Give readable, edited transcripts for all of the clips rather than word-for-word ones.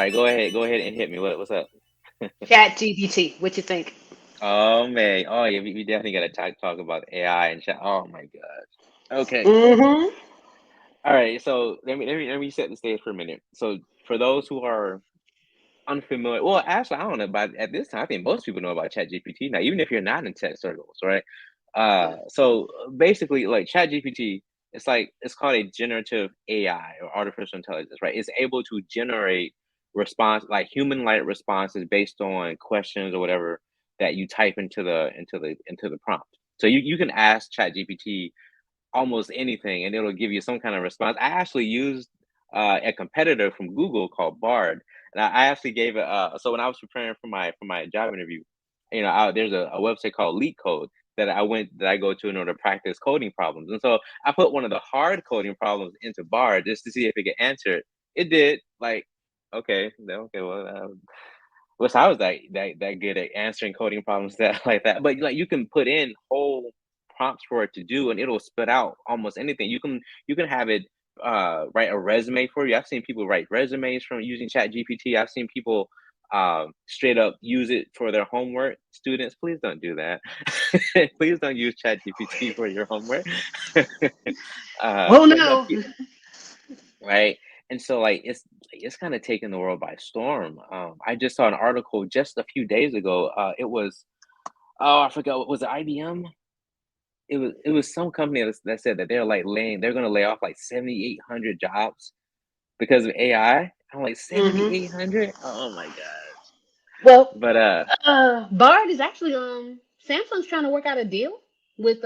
right, go ahead and hit me. What's up? Chat GPT. What you think? Oh man, oh yeah, we definitely gotta talk about AI and chat. Oh my gosh. Okay. Mm-hmm. All right. So let me set the stage for a minute. So for those who are unfamiliar, well, actually, I don't know, but at this time, I think most people know about ChatGPT now, even if you're not in tech circles, right? Basically, like ChatGPT, it's called a generative AI or artificial intelligence, right? It's able to generate response like human-like responses based on questions or whatever that you type into the prompt. So you can ask ChatGPT almost anything and it'll give you some kind of response. I actually used a competitor from Google called Bard, and I actually gave it. So when I was preparing for my job interview, there's a website called Leak Code that I go to in order to practice coding problems, and so I put one of the hard coding problems into Bard just to see if it could answer it. It did. Like, okay, okay, well. Wish I was that good at answering coding problems that like that. But like you can put in whole prompts for it to do, and it'll spit out almost anything. You can have it write a resume for you. I've seen people write resumes from using Chat GPT. I've seen people straight up use it for their homework. Students, please don't do that. Please don't use Chat GPT for your homework. Oh But no, no. right? And so like it's kind of taken the world by storm. I just saw an article just a few days ago. It was I forgot what was it, IBM? It was some company that said that they're gonna lay off like 7,800 jobs because of AI. I'm like Mm-hmm. 7,800? Oh my gosh. Well, But Bard is actually Samsung's trying to work out a deal with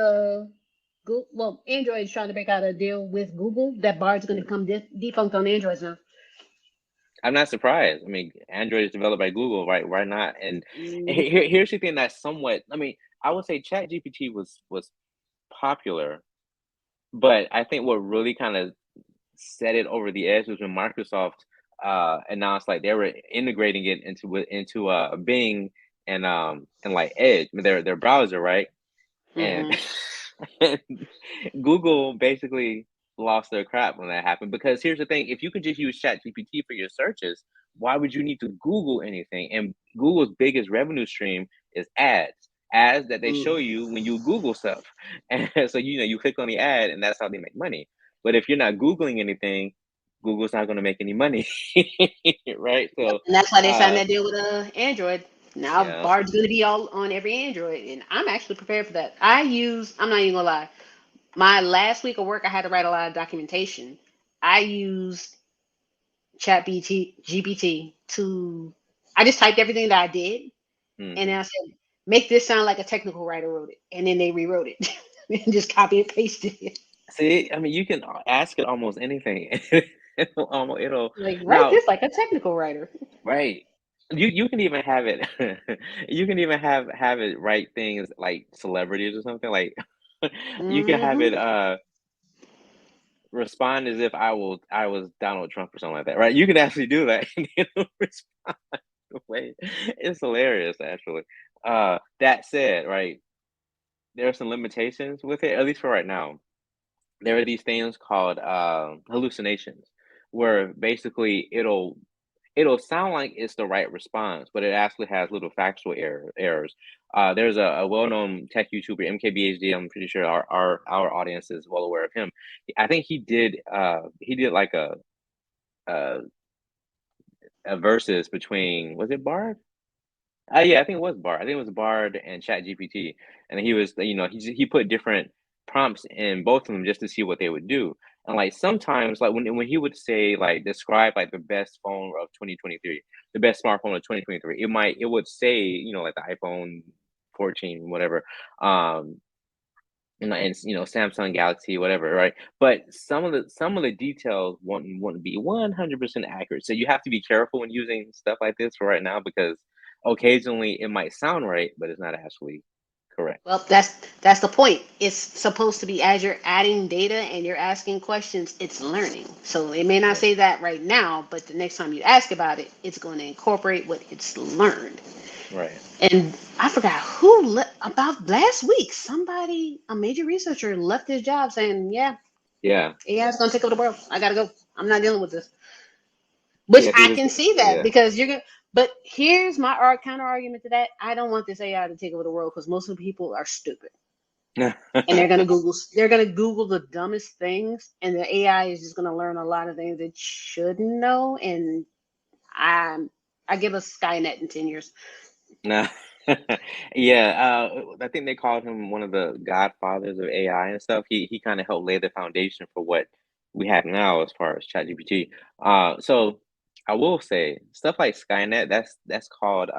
Google. Well, Android is trying to make out a deal with Google that Bard's going to become defunct on Androids now. I'm not surprised. I mean, Android is developed by Google, right? Why not? And Mm-hmm. here's the thing that's somewhat. I mean, I would say ChatGPT was popular, but I think what really kind of set it over the edge was when Microsoft announced like they were integrating it into Bing and like Edge, their browser, right? And, Mm-hmm. and Google basically lost their crap when that happened because here's the thing: if you could just use ChatGPT for your searches, why would you need to Google anything? And Google's biggest revenue stream is ads that they show you when you Google stuff. And so you click on the ad, and that's how they make money. But if you're not Googling anything, Google's not going to make any money, right? Yep, So, and that's why they signed uh, that deal with Android. Now yeah. Bard's going to be all on every Android, and I'm actually prepared for that. I'm not even gonna lie. My last week of work, I had to write a lot of documentation. I used GPT to. I just typed everything that I did, and then Hmm. I said, "Make this sound like a technical writer wrote it," and then they rewrote it and just copy and pasted it. See, I mean, you can ask it almost anything. It'll Like, write now, this like a technical writer. right? You can even have it. You can even have it write things like celebrities or something. Like you can have it Hmm. respond as if I was Donald Trump or something like that, right? You can actually do that, and it'll respond the way it's hilarious actually. That said, right, there are some limitations with it, at least for right now. There are these things called hallucinations, where basically it'll sound like it's the right response, but it actually has little factual errors. There's a well-known tech YouTuber, MKBHD. I'm pretty sure our audience is well aware of him. I think he did like a, a versus between, was it Bard? Yeah, I think it was Bard. I think it was Bard and ChatGPT, and he was, he put different prompts in both of them just to see what they would do. And like sometimes, like when he would say like describe like the best phone of 2023, the best smartphone of 2023, it would say like the iPhone 14, whatever, um, and Samsung Galaxy, whatever, right? But some of the details wouldn't be 100% accurate. So you have to be careful when using stuff like this for right now because occasionally it might sound right, but it's not actually correct. Well, that's the point. It's supposed to be as you're adding data and you're asking questions, it's learning. So it may not Right, say that right now, but the next time you ask about it, it's going to incorporate what it's learned. right. And I forgot who about last week. Somebody, a major researcher, left his job saying, "Yeah, Yeah. AI is going to take over the world. I gotta go. I'm not dealing with this." Which Yeah, he I was. can see that Yeah. because you're gonna. But here's my counter argument to that. I don't want this AI to take over the world because most of the people are stupid and they're gonna Google. They're gonna Google the dumbest things, and the AI is just gonna learn a lot of things it shouldn't know. And I'm I give us Skynet in 10 years. Nah. Yeah, I think they called him one of the godfathers of AI and stuff. He kind of helped lay the foundation for what we have now as far as ChatGPT. So I will say stuff like Skynet, that's called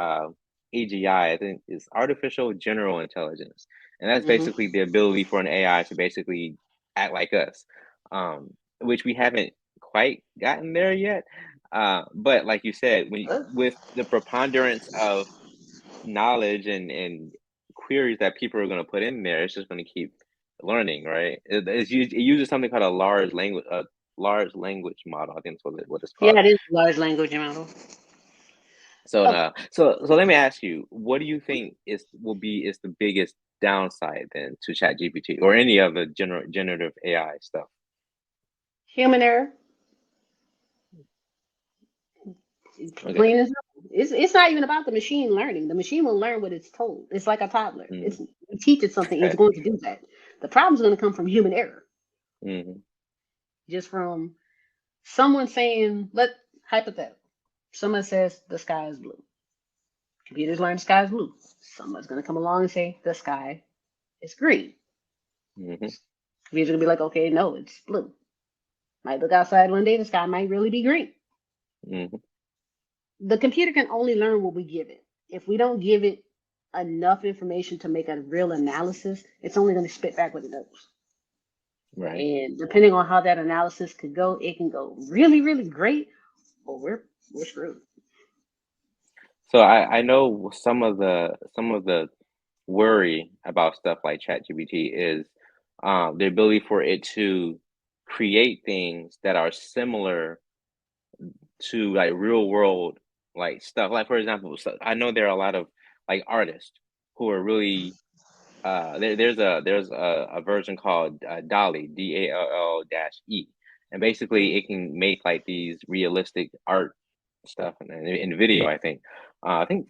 AGI. I think is artificial general intelligence, and that's Hmm. basically the ability for an AI to basically act like us, which we haven't quite gotten there yet. But like you said, with the preponderance of knowledge and queries that people are going to put in there, it's just going to keep learning, right? It uses something called a large language model. I think that's what it's called. Yeah, it is a large language model. So Oh, so let me ask you, what do you think is the biggest downside then to ChatGPT or any of the generative AI stuff? human error. Okay. Plain and simple. It's not even about the machine learning. The machine will learn what it's told. It's like a toddler. Mm, It's you teach it something, it's okay. going to do that. The problem's going to come from human error, Hmm. just from someone saying, let hypothetical. Someone says the sky is blue. Computers learn the sky is blue. Someone's going to come along and say the sky is green. Hmm. Computers are going to be like, okay, no, it's blue. Might look outside one day, the sky might really be green. Hmm. The computer can only learn what we give it. If we don't give it enough information to make a real analysis, it's only going to spit back what it knows. Right. And depending on how that analysis could go, it can go really, really great, or we're screwed. So I know some of the worry about stuff like ChatGPT is the ability for it to create things that are similar to like real world like stuff. Like for example, so I know there are a lot of like artists who are really there's a version called Dolly DALL-E, and basically Mhm. it can make like these realistic art stuff in video. I think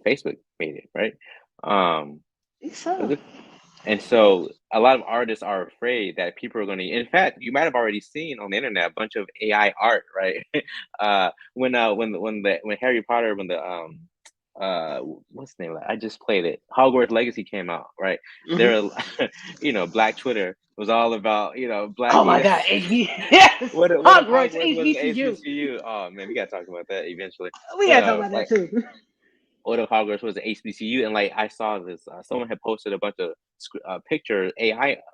Facebook made it right. Was So, it and so a lot of artists are afraid that people are going to. In fact, you might have already seen on the internet a bunch of AI art, right? When Harry Potter, what's the name of that? I just played it. Hogwarts Legacy came out, right? mhm. There, Black Twitter was all about black. Oh my God, HB, yes, What if Hogwarts, Hogwarts was an HBCU. HBCU? Oh man, we gotta talk about that eventually. We But gotta talk about that like too. what if Hogwarts was an HBCU? And like I saw this, someone had posted a bunch of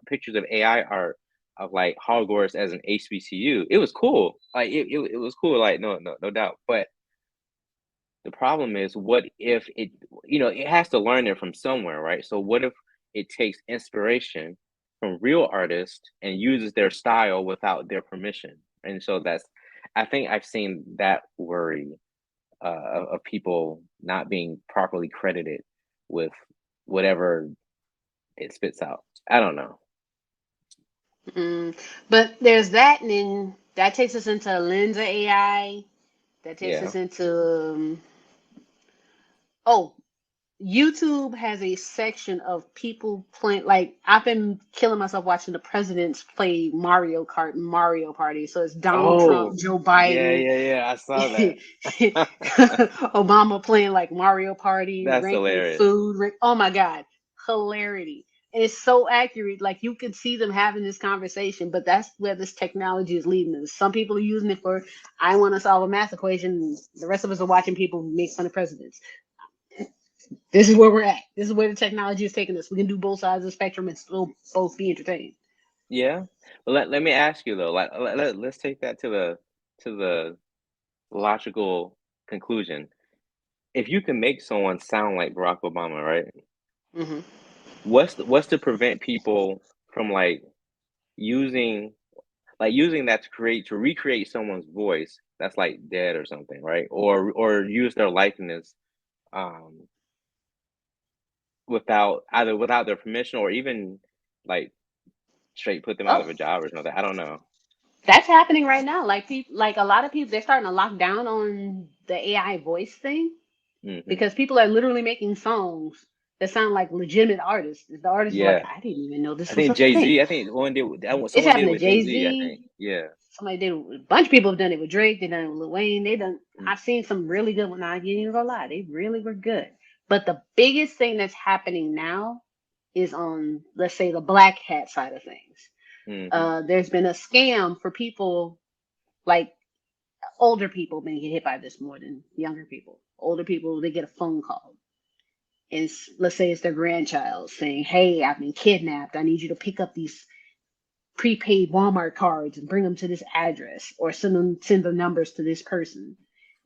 pictures of AI art of like Hogwarts as an HBCU. It was cool. Like it was cool. Like no doubt. But the problem is, what if it has to learn it from somewhere, right? So what if it takes inspiration from real artists and uses their style without their permission? And so I think I've seen that worry of people not being properly credited with whatever it spits out. I don't know. Mm. But there's that, and then that takes us into Lensa AI. That takes Yeah. us into oh, YouTube has a section of people playing. Like I've been killing myself watching the presidents play Mario Kart and Mario Party. So it's Donald Oh, Trump, Joe yeah, Biden, yeah, yeah. I saw that. Obama playing like Mario Party, That's ranking hilarious. food. Oh my God, hilarity! And it's so accurate. Like you could see them having this conversation, but that's where this technology is leading us. Some people are using it for, I want to solve a math equation. The rest of us are watching people make fun of presidents. This is where we're at. This is where the technology is taking us. We can do both sides of the spectrum and still both be entertained. Yeah. But let me ask you though, like let's take that to the logical conclusion. If you can make someone sound like Barack Obama, right? Hmm. What's to prevent people from using using that to recreate someone's voice that's like dead or something, right? Or use their likeness um without their permission or even like straight put them out Oh, of a job or something. I don't know. That's happening right now. Like people, like a lot of people, they're starting to lock down on the AI voice thing Hmm. because people are literally making songs that sound like legitimate artists. The artists are like, Yeah, I didn't even know I this was a think Jay thing. Z. I think one did that. It's Someone did it happened to with Jay Jay Z. I think. Z. Yeah. Somebody did. A bunch of people have done it with Drake. They done it with Lil Wayne. They done. Mm. I've seen some really good ones. I ain't even gonna lie. They really were good. But the biggest thing that's happening now is on, let's say, the black hat side of things. Hmm. There's been a scam for people like older people may get hit by this more than younger people. Older people, they get a phone call. And let's say it's their grandchild saying, "Hey, I've been kidnapped. I need you to pick up these prepaid Walmart cards and bring them to this address or send the numbers to this person."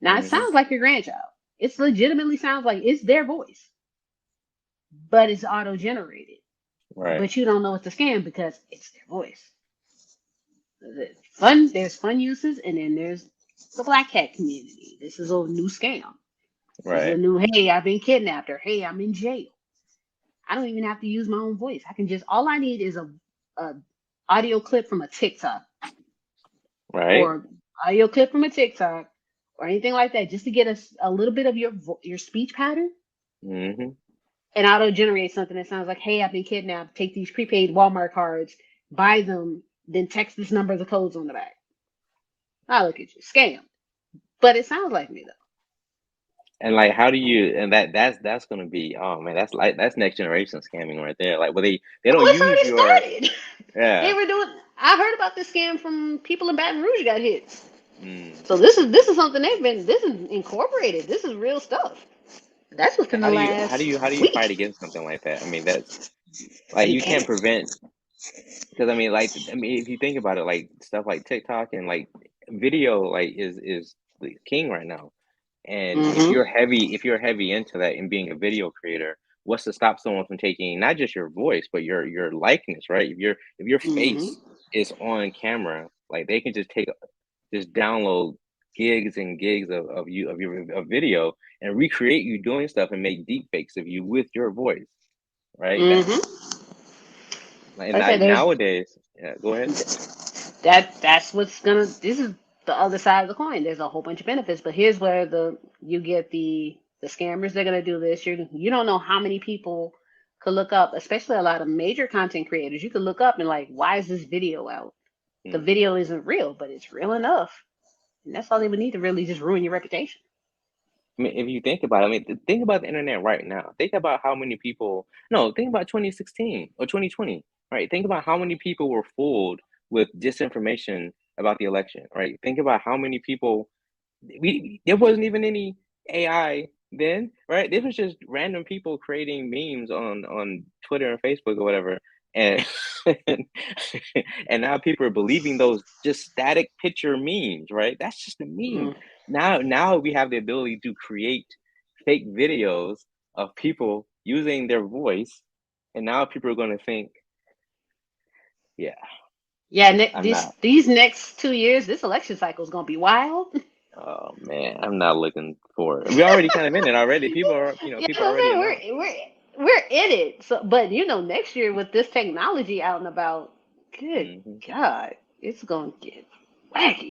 Now it Hmm. sounds like your grandchild. It legitimately sounds like it's their voice, but it's auto generated. Right. But you don't know it's a scam because it's their voice. There's fun uses, and then there's the black hat community. This is a new scam. This is a Right. new, hey, I've been kidnapped, or hey, I'm in jail. I don't even have to use my own voice. I can just, all I need is a audio clip from a TikTok Right. or audio clip from a TikTok or anything like that, just to get a little bit of your speech pattern Hmm. and auto generate something that sounds like, hey, I've been kidnapped. Take these prepaid Walmart cards, buy them, then text this number, the codes on the back. I look at you, scam. But it sounds like me though. And like, how do you? And that's gonna be. Oh man, that's next generation scamming right there. Like, well, they don't Oh, use your. it's already started. They Yeah. were doing. I heard about this scam from people in Baton Rouge got hit. Mm. So this is something they've been. This is incorporated. This is real stuff. That's within And the how do last you fight week. against something like that? I mean, that's like You you can't can't. prevent because I mean, if you think about it, like stuff like TikTok and like video, like is the king right now. And Mm-hmm. if you're heavy into that and being a video creator, what's to stop someone from taking not just your voice, but your likeness, right? If your Mm-hmm. face is on camera, like they can just download gigs and gigs of you of your of video and recreate you doing stuff and make deep fakes of you with your voice, right? That's Mm-hmm. like Like I said, there's nowadays. Yeah, go ahead. that's what's gonna. This is the other side of the coin. There's a whole bunch of benefits, but here's where you get the scammers. They're gonna do this. You don't know how many people could look up, especially a lot of major content creators. You could look up and like, why is this video out? The Hmm. video isn't real, but it's real enough. And that's all they would need to really just ruin your reputation. I mean, if you think about it, I mean, think about the internet right now. Think about how many people. No, think about 2016 or 2020. Right. Think about how many people were fooled with disinformation about the election. Right. Think about how many people. We there wasn't even any AI then, right? This was just random people creating memes on Twitter and Facebook or whatever, and and now people are believing those just static picture memes, right? That's just a meme. Mm. Now we have the ability to create fake videos of people using their voice, and now people are going to think, yeah, Yeah, I'm not. these next 2 years, this election cycle is gonna be wild. Oh man, I'm not looking for it. We're already kind of in it already. Yeah, People I'm already saying announced. we're in it. So, but next year with this technology out and about, good Hmm. God, it's gonna get wacky.